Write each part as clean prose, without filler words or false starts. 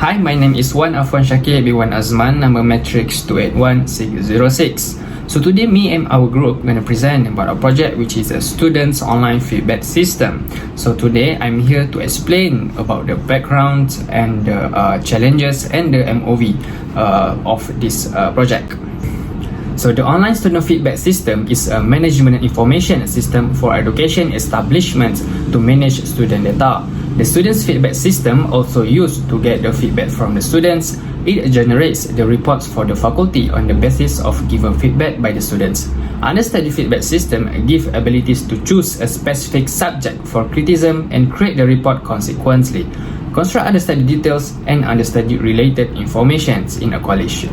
Hi, my name is Wan Afwan Shakir B1 Azman, number matrix 281606. So today me and our group going to present about a project which is a students online feedback system. So today I'm here to explain about the background and the challenges and the MOV of this project. So the online student feedback system is a management information system for education establishments to manage student data. The students feedback system also used to get the feedback from the students. It generates the reports for the faculty on the basis of given feedback by the students. Understudy feedback system give abilities to choose a specific subject for criticism and create the report consequently. Construct understudy details and understudy related informations in a college.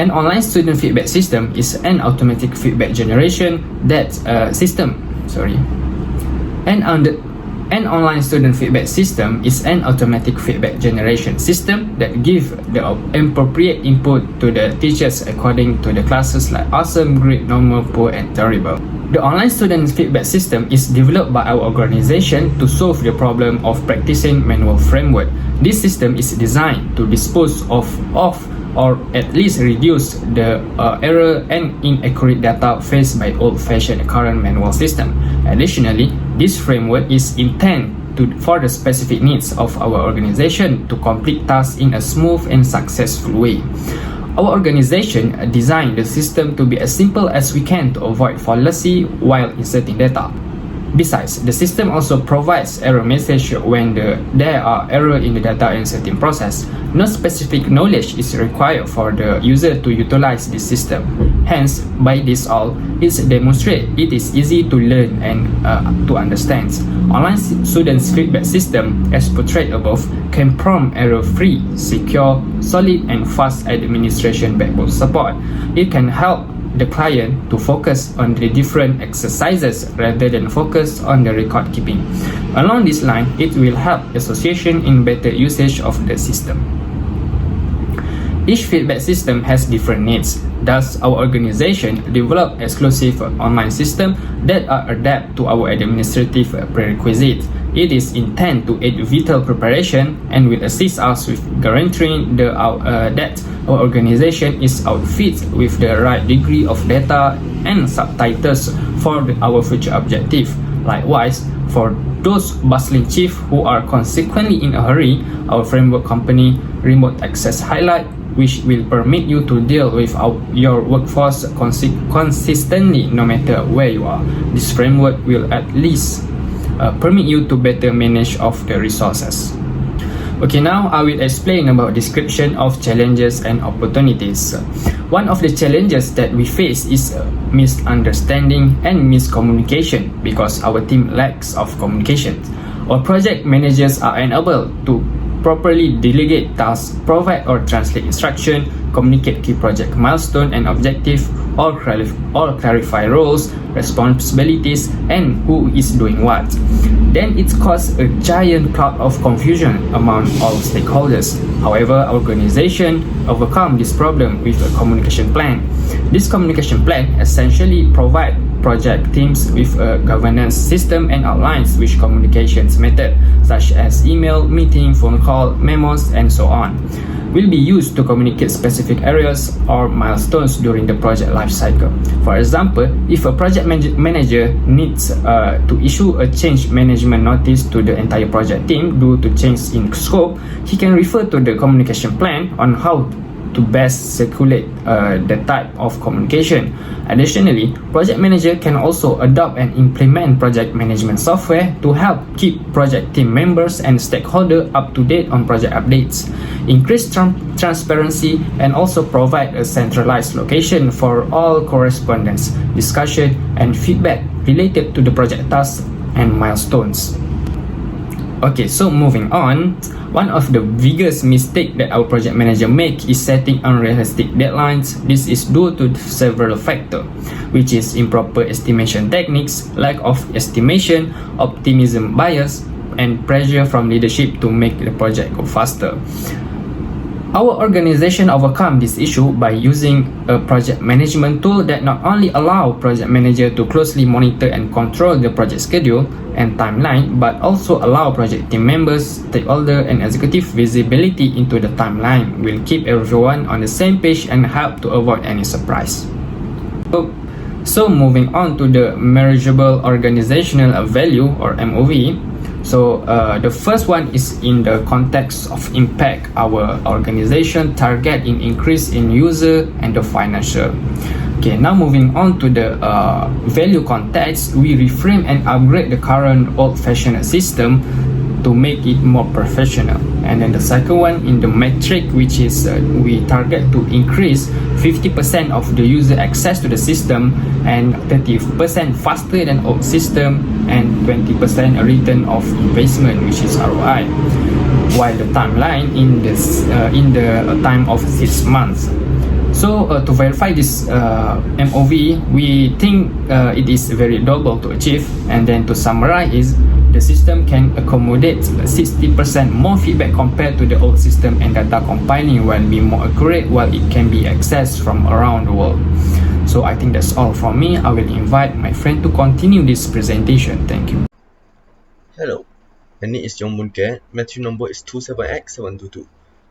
An online student feedback system is an automatic feedback generation An online student feedback system is an automatic feedback generation system that gives the appropriate input to the teachers according to the classes like awesome, great, normal, poor, and terrible. The online student feedback system is developed by our organization to solve the problem of practicing manual framework. This system is designed to dispose of or at least reduce the error and inaccurate data faced by old-fashioned current manual system. Additionally, this framework is intended for the specific needs of our organization to complete tasks in a smooth and successful way. Our organization designed the system to be as simple as we can to avoid fallacy while inserting data. Besides, the system also provides error message when there are errors in the data inserting process. No specific knowledge is required for the user to utilize this system. Hence, by this all, it demonstrates it is easy to learn and to understand. Online students feedback system, as portrayed above, can prompt error-free, secure, solid, and fast administration backbone support. It can help the client to focus on the different exercises rather than focus on the record keeping. Along this line, it will help association in better usage of the system. Each feedback system has different needs. Thus, our organization developed exclusive online systems that are adapted to our administrative prerequisites. It is intended to aid vital preparation and will assist us with guaranteeing that our organization is outfitted with the right degree of data and subtitles for our future objective. Likewise, for those bustling chiefs who are consequently in a hurry, our framework company Remote Access Highlight, which will permit you to deal with your workforce consistently no matter where you are. This framework will at least permit you to better manage of the resources. Okay, now I will explain about description of challenges and opportunities. One of the challenges that we face is misunderstanding and miscommunication because our team lacks of communication. Our project managers are unable to properly delegate tasks, provide or translate instruction, communicate key project milestone and objective, or clarify roles, responsibilities, and who is doing what. Then it causes a giant cloud of confusion among all stakeholders. However, our organization overcome this problem with a communication plan. This communication plan essentially provides project teams with a governance system and outlines which communications method such as email, meeting, phone call, memos, and so on will be used to communicate specific areas or milestones during the project life cycle. For example, if a project manager needs to issue a change management notice to the entire project team due to change in scope, he can refer to the communication plan on how to best circulate the type of communication. Additionally, project manager can also adopt and implement project management software to help keep project team members and stakeholders up to date on project updates, increase transparency, and also provide a centralized location for all correspondence, discussion, and feedback related to the project tasks and milestones. Okay, so moving on, one of the biggest mistakes that our project manager make is setting unrealistic deadlines. This is due to several factors, which is improper estimation techniques, lack of estimation, optimism bias, and pressure from leadership to make the project go faster. Our organization overcome this issue by using a project management tool that not only allow project manager to closely monitor and control the project schedule and timeline, but also allow project team members, stakeholder, and executive visibility into the timeline, will keep everyone on the same page and help to avoid any surprise. So moving on to the measurable organizational value or MOV. So the first one is in the context of impact our organization target in increase in user and the financial. Okay, now moving on to the value context, we reframe and upgrade the current old-fashioned system to make it more professional. And then the second one in the metric, which is we target to increase 50% of the user access to the system and 30% faster than old system and 20% return of investment, which is ROI, while the timeline in the time of 6 months. So to verify this MOV, we think it is very doable to achieve. And then to summarize, the system can accommodate 60% more feedback compared to the old system, and data compiling will be more accurate while it can be accessed from around the world. So I think that's all from me. I will invite my friend to continue this presentation. Thank you. Hello, my name is Yong Moon Ket. Matthew number is 27X722.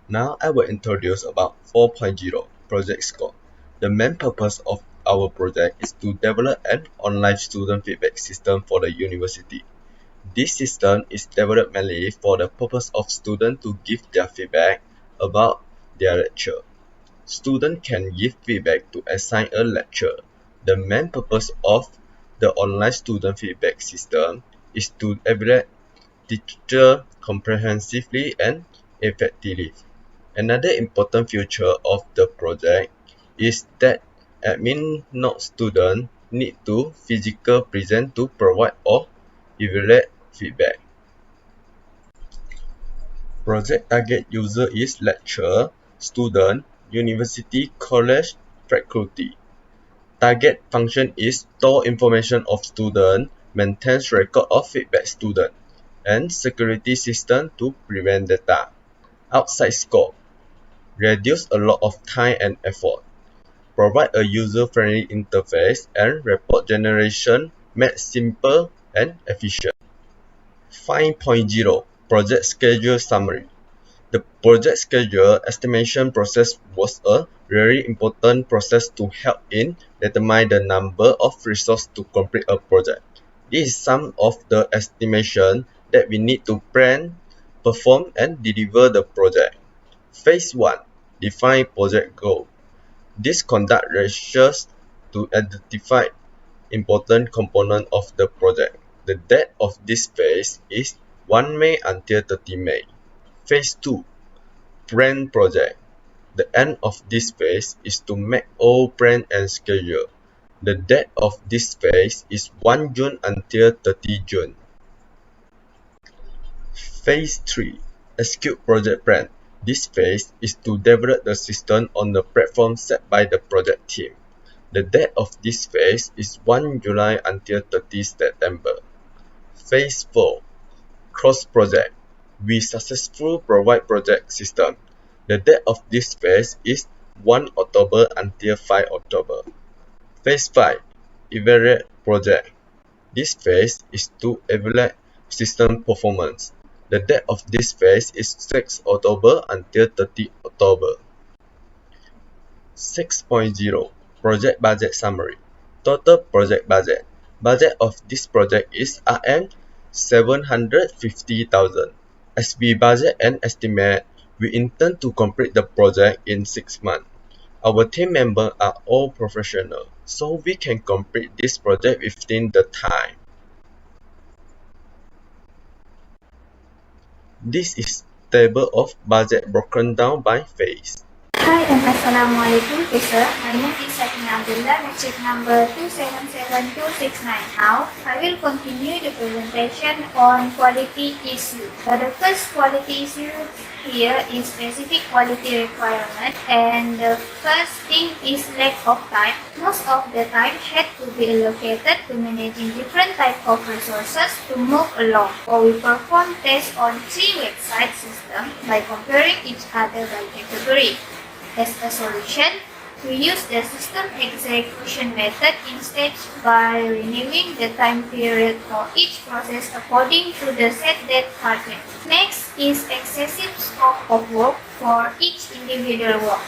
Now I will introduce about 4.0 project scope. The main purpose of our project is to develop an online student feedback system for the university. This system is developed mainly for the purpose of students to give their feedback about their lecture. Students can give feedback to assign a lecture. The main purpose of the online student feedback system is to evaluate teacher comprehensively and effectively. Another important feature of the project is that admin not student need to physically present to provide or evaluate feedback. Project target user is lecturer, student, university, college, faculty. Target function is store information of student, maintains record of feedback student, and security system to prevent data. Outside scope, reduce a lot of time and effort. Provide a user-friendly interface and report generation made simple and efficient. 5.0 Project Schedule Summary. The project schedule estimation process was a very important process to help in determine the number of resources to complete a project. This is some of the estimation that we need to plan, perform, and deliver the project. Phase 1. Define project goal. This conduct research to identify important components of the project. The date of this phase is 1 May until 30 May. Phase 2. Plan project. The end of this phase is to make all plan and schedule. The date of this phase is 1 June until 30 June. Phase 3. Execute project plan. This phase is to develop the system on the platform set by the project team. The date of this phase is 1 July until 30 September. Phase 4. Cross project. We successfully provide project system. The date of this phase is 1 October until 5 October. Phase 5. Evaluate project. This phase is to evaluate system performance. The date of this phase is 6 October until 30 October. 6.0 Project Budget Summary. Total project budget. Budget of this project is Rm 750,000. As we budget and estimate, we intend to complete the project in 6 months. Our team members are all professionals, so we can complete this project within the time. This is table of budget broken down by phase. Hi and Assalamualaikum teacher. My name is Sakina Abdullah, metric number 277269. Now, I will continue the presentation on quality issue. The first quality issue here is specific quality requirement, and the first thing is lack of time. Most of the time had to be allocated to managing different types of resources to move along. Or we perform tests on 3 website systems by comparing each other by category. As a solution, we use the system execution method instead by renewing the time period for each process according to the set date target. Next is excessive scope of work for each individual work.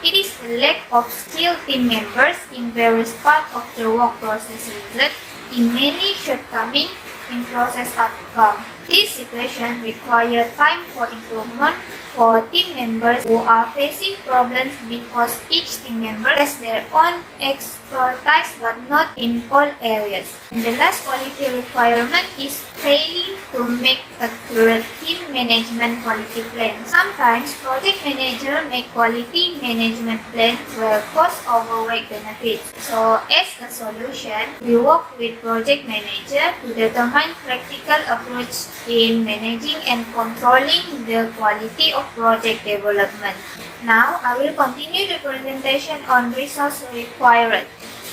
It is the lack of skilled team members in various parts of the work process result in many shortcomings in process outcome. This situation requires time for improvement for team members who are facing problems because each team member has their own expertise but not in all areas. And the last quality requirement is failing to make accurate team management quality plan. Sometimes project manager make quality management plan where cost overweigh benefits. So as a solution, we work with project manager to determine practical approach in managing and controlling the quality of project development. Now, I will continue the presentation on resource required.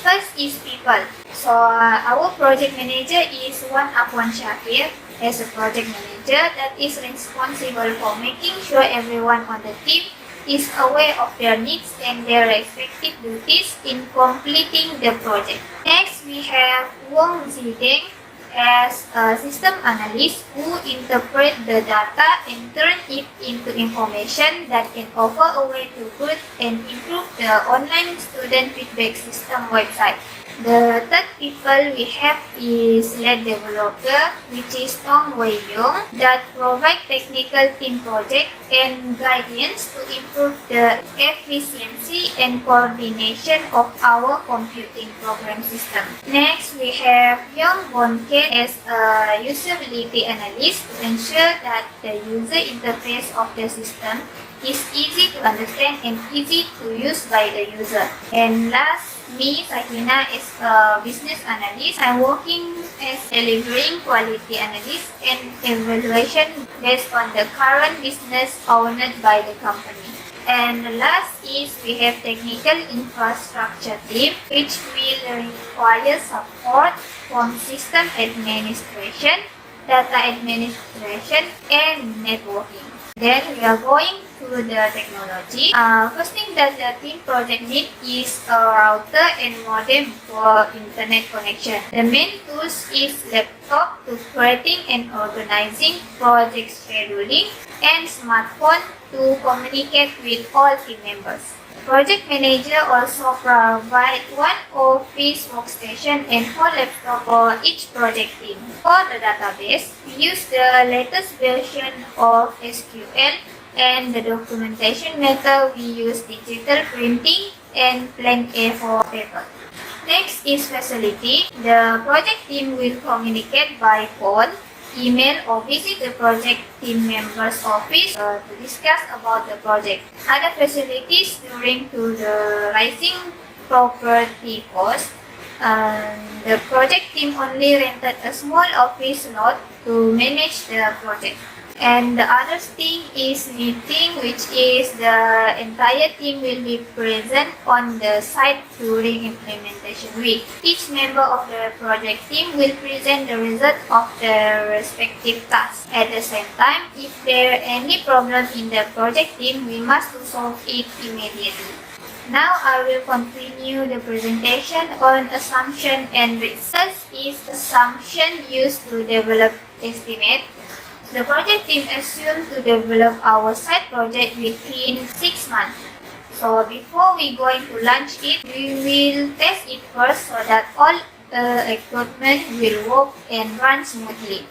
First is people. So, our project manager is Wan Afwan Shakir as a project manager that is responsible for making sure everyone on the team is aware of their needs and their respective duties in completing the project. Next, we have Wong Zideng as a system analyst who interpret the data and turn it into information that can offer a way to good and improve the online student feedback system website. The third people we have is lead developer, which is Tong Wei Yong, that provide technical team project and guidance to improve the efficiency and coordination of our computing program system. Next, we have Yong Bon Ken as a usability analyst to ensure that the user interface of the system is easy to understand and easy to use by the user. And last, me, Sakina, is a business analyst. I'm working as delivering quality analyst and evaluation based on the current business owned by the company. And the last is we have technical infrastructure team, which will require support from system administration, data administration, and networking. Then we are going to the technology. First thing that the team project need is a router and modem for internet connection. The main tools is laptop to creating and organizing project scheduling and smartphone to communicate with all team members. Project manager also provide one office workstation and 4 laptops for each project team. For the database, we use the latest version of SQL, and the documentation method we use digital printing and plain A4 paper. Next is facility. The project team will communicate by phone, email, or visit the project team member's office to discuss about the project. Other facilities during to the rising property cost. The project team only rented a small office lot to manage the project. And the other thing is meeting, which is the entire team will be present on the site during implementation week. Each member of the project team will present the result of their respective tasks. At the same time, if there are any problem in the project team, we must solve it immediately. Now I will continue the presentation on assumption and research is assumption used to develop estimate. The project team assumed to develop our site project within 6 months. So before we going to launch it, we will test it first so that all equipment will work and run smoothly.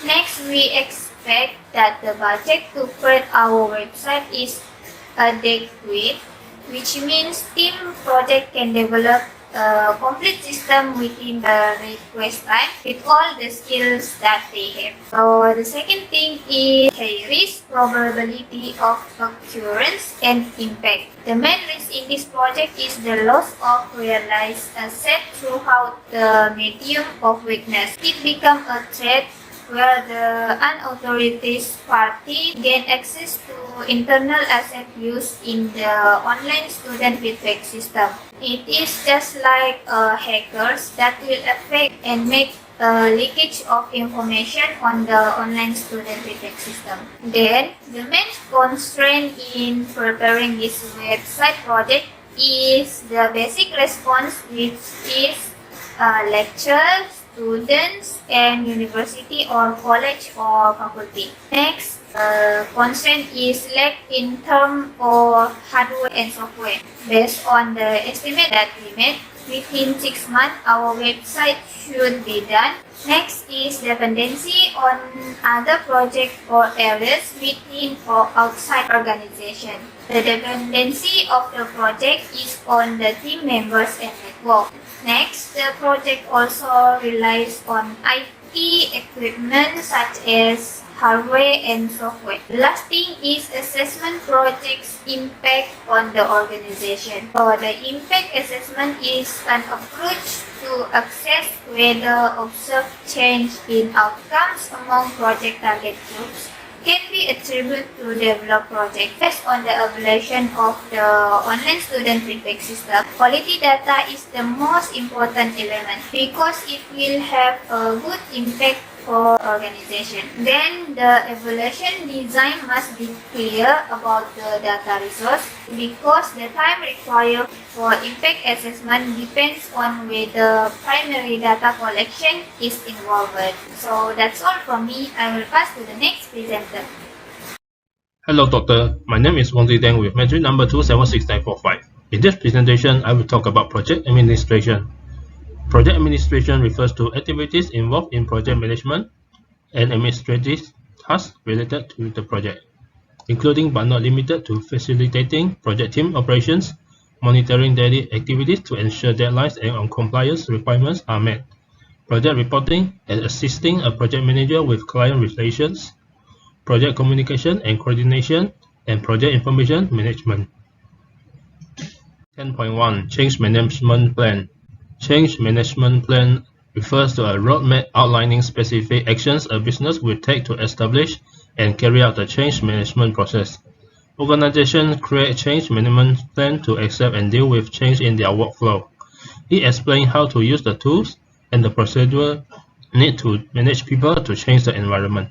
Next, we expect that the budget to create our website is adequate, which means team project can develop a complete system within the request time with all the skills that they have. So the second thing is high risk, probability of occurrence, and impact. The main risk in this project is the loss of realized asset throughout the medium of weakness. It becomes a threat where the unauthorized party gain access to internal asset used in the online student feedback system. It is just like hackers that will affect and make leakage of information on the online student feedback system. Then, the main constraint in preparing this website project is the basic response, which is lectures, students, and university or college or faculty. Next, constraint is lack in terms of hardware and software. Based on the estimate that we made, within 6 months our website should be done. Next is dependency on other projects or areas within or outside organization. The dependency of the project is on the team members and network. Next, the project also relies on IT equipment such as hardware and software. The last thing is assessment project's impact on the organization. So the impact assessment is an approach to assess whether observed change in outcomes among project target groups can be attributed to developed project. Based on the evaluation of the online student feedback system, quality data is the most important element because it will have a good impact for organization. Then the evaluation design must be clear about the data resource because the time required for impact assessment depends on whether primary data collection is involved. So that's all from me. I will pass to the next presenter. Hello Doctor, my name is Wong Zideng with metric number 276945. In this presentation, I will talk about project administration. Project administration refers to activities involved in project management and administrative tasks related to the project, including but not limited to facilitating project team operations, monitoring daily activities to ensure deadlines and compliance requirements are met, project reporting and assisting a project manager with client relations, project communication and coordination, and project information management. 10.1 Change Management Plan. Change Management Plan refers to a roadmap outlining specific actions a business will take to establish and carry out the change management process. Organizations create change management plan to accept and deal with change in their workflow. It explains how to use the tools and the procedure needed to manage people to change the environment.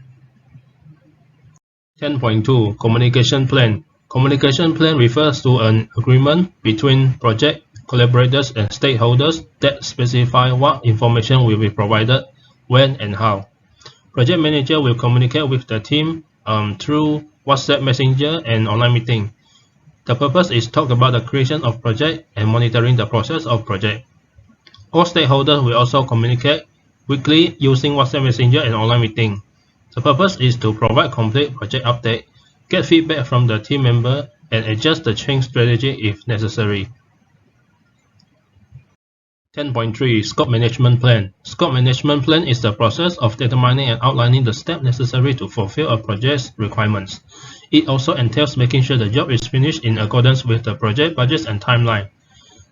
10.2 Communication Plan. Communication plan refers to an agreement between project collaborators and stakeholders that specify what information will be provided, when and how. Project manager will communicate with the team through WhatsApp Messenger and online meeting. The purpose is to talk about the creation of project and monitoring the process of project. All stakeholders will also communicate weekly using WhatsApp Messenger and online meeting. The purpose is to provide complete project update, get feedback from the team member, and adjust the change strategy if necessary. 10.3 Scope Management Plan. Scope Management Plan is the process of determining and outlining the steps necessary to fulfill a project's requirements. It also entails making sure the job is finished in accordance with the project budgets and timeline.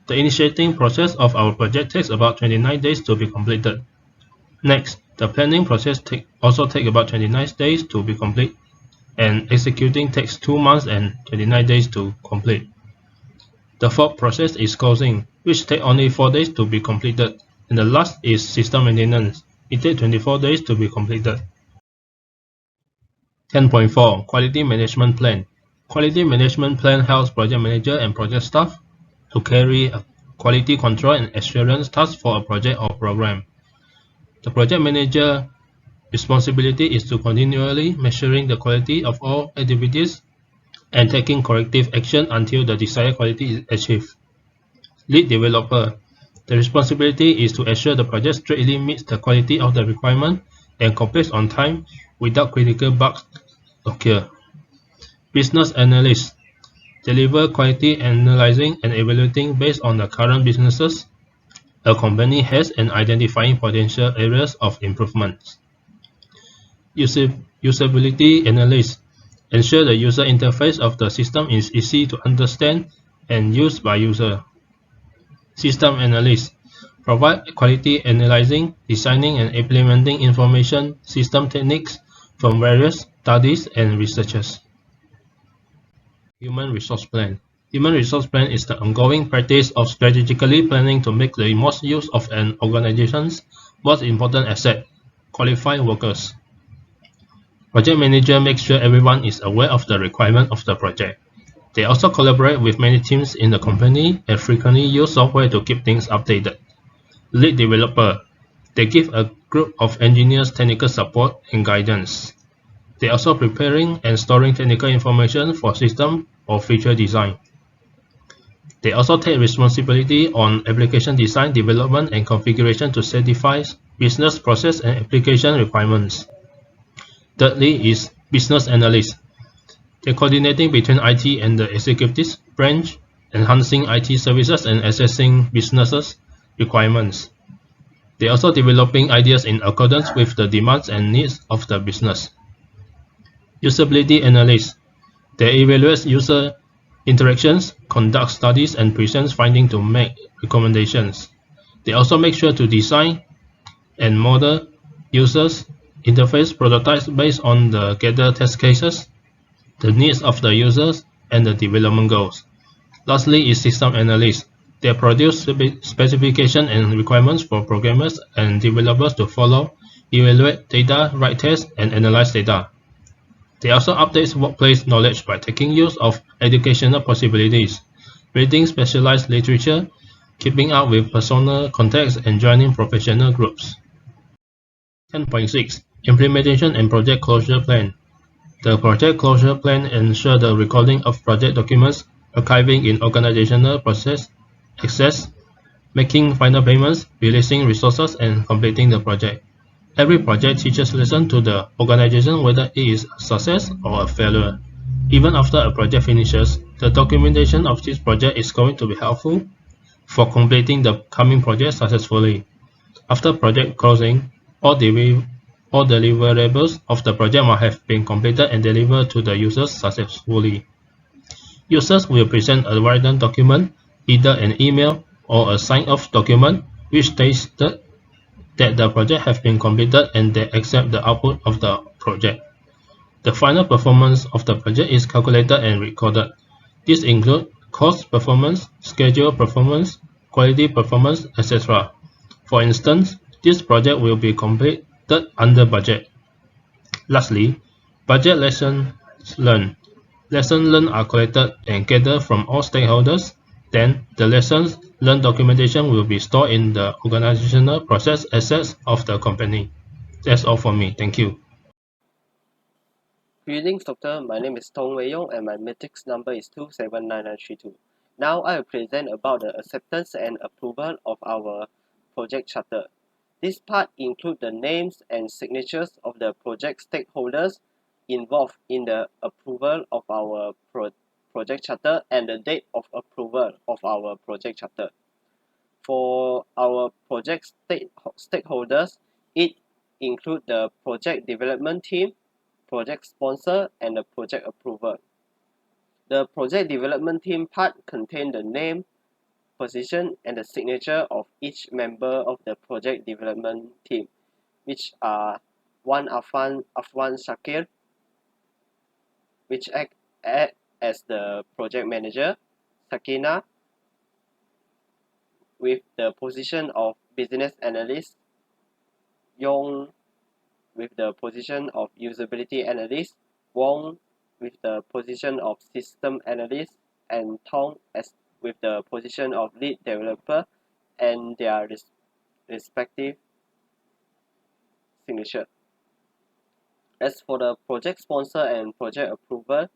The initiating process of our project takes about 29 days to be completed. Next, the planning process also takes about 29 days to be complete, and executing takes 2 months and 29 days to complete. The fourth process is closing, which takes only 4 days to be completed, and the last is system maintenance. It takes 24 days to be completed. 10.4 Quality Management Plan. Quality Management Plan helps project manager and project staff to carry a quality control and assurance task for a project or program. The project manager responsibility is to continually measuring the quality of all activities and taking corrective action until the desired quality is achieved. Lead developer. The responsibility is to ensure the project strictly meets the quality of the requirement and completes on time without critical bugs occur. Business analyst. Deliver quality analyzing and evaluating based on the current businesses a company has and identifying potential areas of improvement. Usability analyst. Ensure the user interface of the system is easy to understand and used by user. System analyst. provide quality analyzing, designing and implementing information system techniques from various studies and researchers. Human Resource Plan. Human Resource Plan is the ongoing practice of strategically planning to make the most use of an organization's most important asset, qualified workers. Project manager makes sure everyone is aware of the requirement of the project. They also collaborate with many teams in the company and frequently use software to keep things updated. Lead developer. They give a group of engineers technical support and guidance. They also preparing and storing technical information for system or feature design. They also take responsibility on application design, development, and configuration to satisfy business process and application requirements. Thirdly is business analyst. They're coordinating between IT and the executives branch, enhancing IT services and assessing businesses requirements. They're also developing ideas in accordance with the demands and needs of the business. Usability analyst. They evaluate user interactions, conduct studies, and present findings to make recommendations. They also make sure to design and model users interface prototypes based on the gathered test cases, the needs of the users, and the development goals. Lastly is system analyst. They produce specifications and requirements for programmers and developers to follow, evaluate data, write tests, and analyze data. They also update workplace knowledge by taking use of educational possibilities, reading specialized literature, keeping up with personal contacts, and joining professional groups. 10.6 Implementation and Project Closure Plan. The Project Closure Plan ensures the recording of project documents, archiving in organizational process, access, making final payments, releasing resources, and completing the project. Every project teaches lessons to the organization whether it is a success or a failure. Even after a project finishes, the documentation of this project is going to be helpful for completing the coming project successfully. After project closing, all deliverables of the project must have been completed and delivered to the users successfully. Users will present a written document, either an email or a signed-off document, which states that the project has been completed and they accept the output of the project. The final performance of the project is calculated and recorded. This includes cost performance, schedule performance, quality performance, etc. For instance, this project will be completed under budget. Lastly, budget lessons learned. Lessons learned are collected and gathered from all stakeholders. Then, the lessons learned documentation will be stored in the organizational process assets of the company. That's all for me. Thank you. Greetings, Doctor. My name is Tong Wei Yong and my matrix number is 279932. Now I will present about the acceptance and approval of our project charter. This part includes the names and signatures of the project stakeholders involved in the approval of our project charter and the date of approval of our project charter. For our project stakeholders, it includes the project development team, project sponsor, and the project approval. The project development team part contains the name, position, and the signature of each member of the project development team, which are one Afwan Shakir, which act as the project manager, Sakina, with the position of business analyst, Yong with the position of usability analyst, Wong with the position of system analyst, and Tong with the position of lead developer and their respective signature. As for the project sponsor and project approval,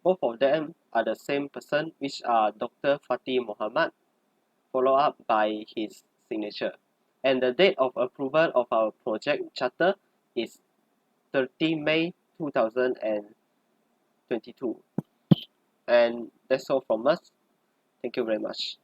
both of them are the same person, which are Dr. Fatih Muhammad, followed up by his signature. And the date of approval of our project charter is 30 May 2022. And that's all from us. Thank you very much.